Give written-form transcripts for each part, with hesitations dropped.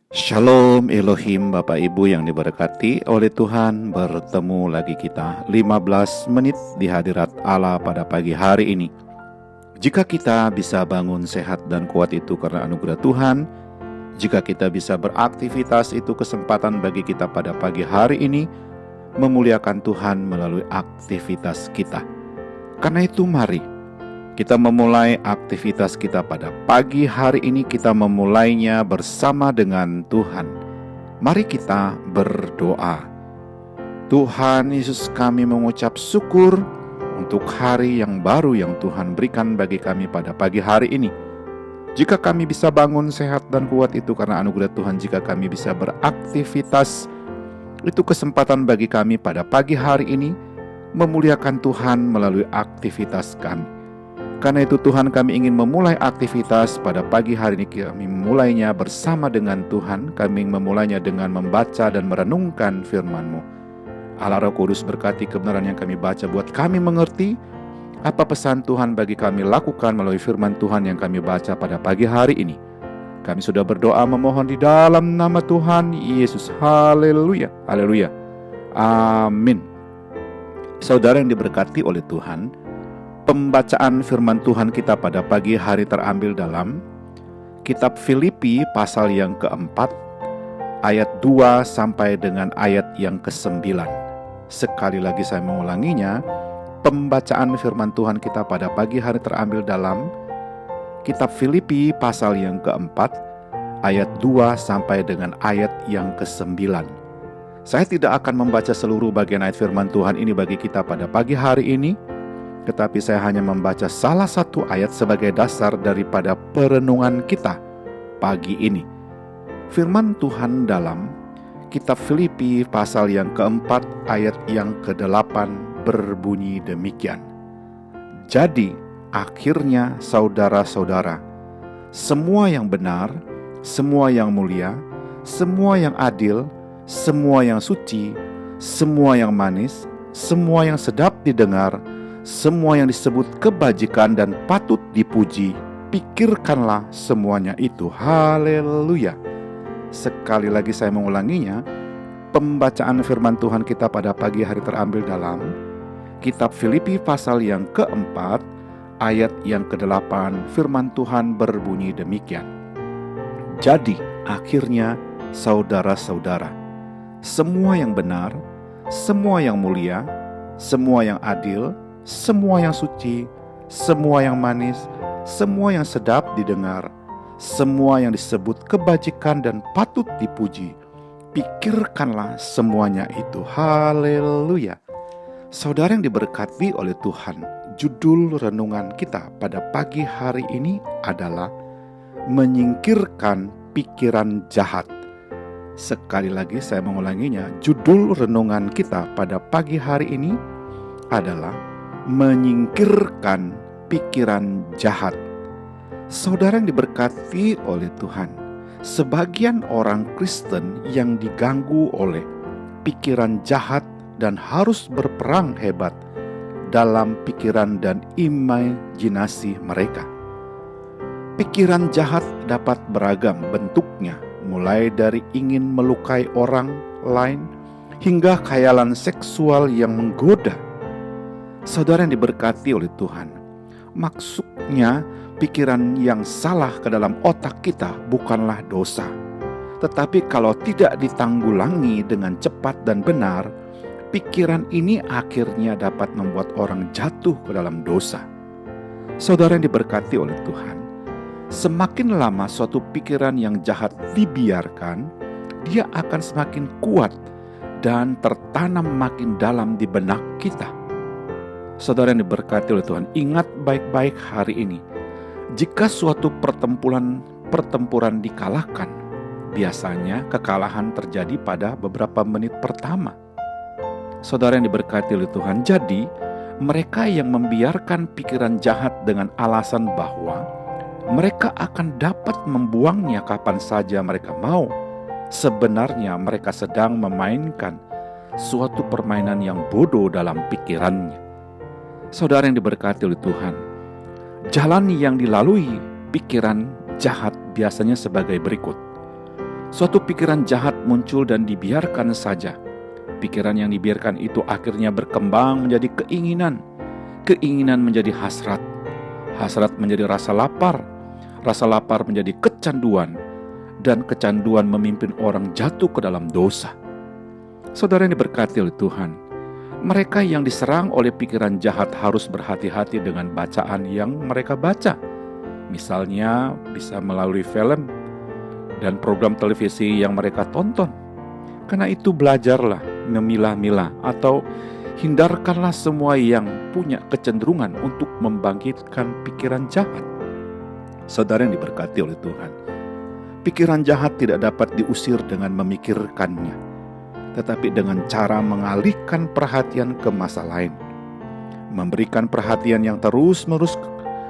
Shalom Elohim, Bapak Ibu yang diberkati oleh Tuhan. Bertemu lagi kita 15 menit di hadirat Allah pada pagi hari ini. Jika kita bisa bangun sehat dan kuat itu karena anugerah Tuhan. Jika kita bisa beraktivitas itu kesempatan bagi kita pada pagi hari ini, memuliakan Tuhan melalui aktivitas kita. Karena itu mari kita memulai aktivitas kita pada pagi hari ini. Kita memulainya bersama dengan Tuhan. Mari kita berdoa. Tuhan Yesus, kami mengucap syukur untuk hari yang baru yang Tuhan berikan bagi kami pada pagi hari ini. Jika kami bisa bangun sehat dan kuat itu karena anugerah Tuhan. Jika kami bisa beraktivitas, itu kesempatan bagi kami pada pagi hari ini memuliakan Tuhan melalui aktivitas kami. Karena itu Tuhan, kami ingin memulai aktivitas pada pagi hari ini. Kami memulainya bersama dengan Tuhan. Kami memulainya dengan membaca dan merenungkan firman-Mu. Allah Roh Kudus, berkati kebenaran yang kami baca, buat kami mengerti apa pesan Tuhan bagi kami lakukan melalui firman Tuhan yang kami baca pada pagi hari ini. Kami sudah berdoa memohon di dalam nama Tuhan Yesus. Haleluya, haleluya, amin. Saudara yang diberkati oleh Tuhan, pembacaan firman Tuhan kita pada pagi hari terambil dalam kitab Filipi pasal yang keempat, ayat 2 sampai dengan ayat yang ke-9. Sekali lagi saya mengulanginya, pembacaan firman Tuhan kita pada pagi hari terambil dalam kitab Filipi pasal yang keempat, ayat 2 sampai dengan ayat yang ke-9. Saya tidak akan membaca seluruh bagian ayat firman Tuhan ini bagi kita pada pagi hari ini, tetapi saya hanya membaca salah satu ayat sebagai dasar daripada perenungan kita pagi ini. Firman Tuhan dalam kitab Filipi pasal yang keempat ayat yang ke-8 berbunyi demikian. Jadi akhirnya saudara-saudara, semua yang benar, semua yang mulia, semua yang adil, semua yang suci, semua yang manis, semua yang sedap didengar, semua yang disebut kebajikan dan patut dipuji, pikirkanlah semuanya itu. Haleluya. Sekali lagi saya mengulanginya, pembacaan firman Tuhan kita pada pagi hari terambil dalam kitab Filipi pasal yang keempat, ayat yang ke-8, firman Tuhan berbunyi demikian. Jadi akhirnya saudara-saudara, semua yang benar, semua yang mulia, semua yang adil, semua yang suci, semua yang manis, semua yang sedap didengar, semua yang disebut kebajikan dan patut dipuji, pikirkanlah semuanya itu. Haleluya. Saudara yang diberkati oleh Tuhan, judul renungan kita pada pagi hari ini adalah menyingkirkan pikiran jahat. Sekali lagi saya mengulanginya, judul renungan kita pada pagi hari ini adalah menyingkirkan pikiran jahat. Saudara yang diberkati oleh Tuhan, sebagian orang Kristen yang diganggu oleh pikiran jahat dan harus berperang hebat dalam pikiran dan imajinasi mereka. Pikiran jahat dapat beragam bentuknya, mulai dari ingin melukai orang lain hingga khayalan seksual yang menggoda. Saudara yang diberkati oleh Tuhan, maksudnya pikiran yang salah ke dalam otak kita bukanlah dosa. Tetapi kalau tidak ditanggulangi dengan cepat dan benar, pikiran ini akhirnya dapat membuat orang jatuh ke dalam dosa. Saudara yang diberkati oleh Tuhan, semakin lama suatu pikiran yang jahat dibiarkan, dia akan semakin kuat dan tertanam makin dalam di benak kita. Saudara yang diberkati oleh Tuhan, ingat baik-baik hari ini. Jika suatu pertempuran dikalahkan, biasanya kekalahan terjadi pada beberapa menit pertama. Saudara yang diberkati oleh Tuhan, jadi mereka yang membiarkan pikiran jahat dengan alasan bahwa mereka akan dapat membuangnya kapan saja mereka mau, sebenarnya mereka sedang memainkan suatu permainan yang bodoh dalam pikirannya. Saudara yang diberkati oleh Tuhan, jalan yang dilalui pikiran jahat biasanya sebagai berikut. Suatu pikiran jahat muncul dan dibiarkan saja. Pikiran yang dibiarkan itu akhirnya berkembang menjadi keinginan. Keinginan menjadi hasrat. Hasrat menjadi rasa lapar. Rasa lapar menjadi kecanduan. Dan kecanduan memimpin orang jatuh ke dalam dosa. Saudara yang diberkati oleh Tuhan, mereka yang diserang oleh pikiran jahat harus berhati-hati dengan bacaan yang mereka baca. Misalnya bisa melalui film dan program televisi yang mereka tonton. Karena itu belajarlah memilah-milah atau hindarkanlah semua yang punya kecenderungan untuk membangkitkan pikiran jahat. Saudara yang diberkati oleh Tuhan, pikiran jahat tidak dapat diusir dengan memikirkannya, tetapi dengan cara mengalihkan perhatian ke masa lain. Memberikan perhatian yang terus-menerus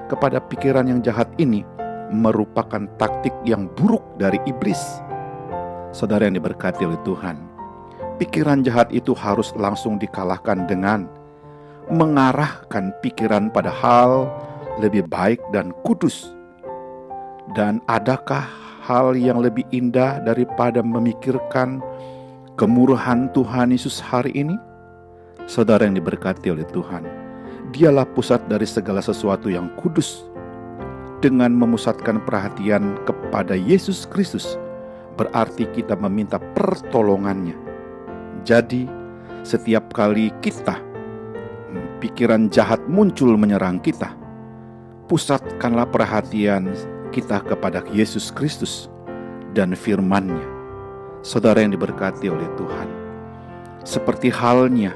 kepada pikiran yang jahat ini merupakan taktik yang buruk dari iblis. Saudara yang diberkati oleh Tuhan, pikiran jahat itu harus langsung dikalahkan dengan mengarahkan pikiran pada hal lebih baik dan kudus. Dan adakah hal yang lebih indah daripada memikirkan kemurahan Tuhan Yesus hari ini? Saudara yang diberkati oleh Tuhan, Dialah pusat dari segala sesuatu yang kudus. Dengan memusatkan perhatian kepada Yesus Kristus, berarti kita meminta pertolongannya. Jadi, setiap kali pikiran jahat muncul menyerang kita, pusatkanlah perhatian kita kepada Yesus Kristus dan firman-Nya. Saudara yang diberkati oleh Tuhan, seperti halnya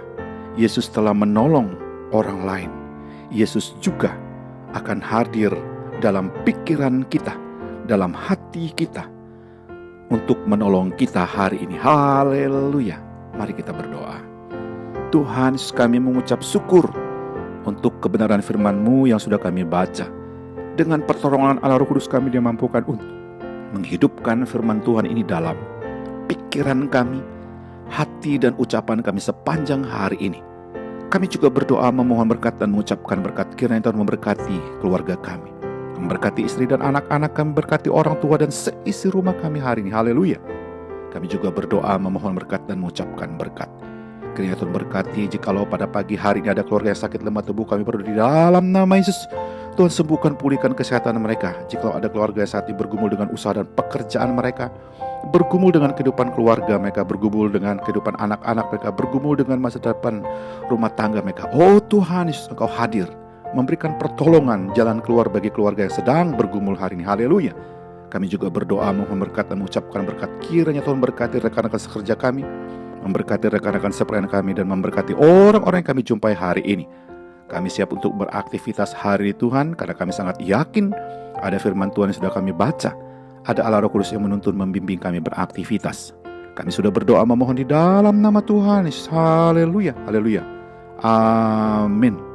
Yesus telah menolong orang lain, Yesus juga akan hadir dalam pikiran kita, dalam hati kita, untuk menolong kita hari ini. Haleluya. Mari kita berdoa. Tuhan Yesus, kami mengucap syukur untuk kebenaran firman-Mu yang sudah kami baca. Dengan pertolongan Allah Roh Kudus kami dimampukan untuk menghidupkan firman Tuhan ini dalam pikiran kami, hati dan ucapan kami sepanjang hari ini. Kami juga berdoa memohon berkat dan mengucapkan berkat. Kiranya Tuhan memberkati keluarga kami, memberkati istri dan anak-anak kami, berkati orang tua dan seisi rumah kami hari ini. Haleluya. Kami juga berdoa memohon berkat dan mengucapkan berkat. Kiranya Tuhan berkati, jikalau pada pagi hari ini ada keluarga yang sakit lemah tubuh, kami berdoa di dalam nama Yesus, Tuhan sembuhkan, pulihkan kesehatan mereka. Jikalau ada keluarga yang saat ini bergumul dengan usaha dan pekerjaan mereka, bergumul dengan kehidupan keluarga mereka, bergumul dengan kehidupan anak-anak mereka, bergumul dengan masa depan rumah tangga mereka, oh Tuhan Yesus, Engkau hadir memberikan pertolongan, jalan keluar bagi keluarga yang sedang bergumul hari ini. Haleluya. Kami juga berdoa mohon berkat dan mengucapkan berkat. Kiranya Tuhan berkati rekan-rekan sekerja kami, memberkati rekan-rekan sepelayan kami, dan memberkati orang-orang yang kami jumpai hari ini. Kami siap untuk beraktivitas hari Tuhan, karena kami sangat yakin ada firman Tuhan yang sudah kami baca. Ada Allah Roh Kudus yang menuntun membimbing kami beraktivitas. Kami sudah berdoa memohon di dalam nama Tuhan Yesus. Haleluya, haleluya. Amin.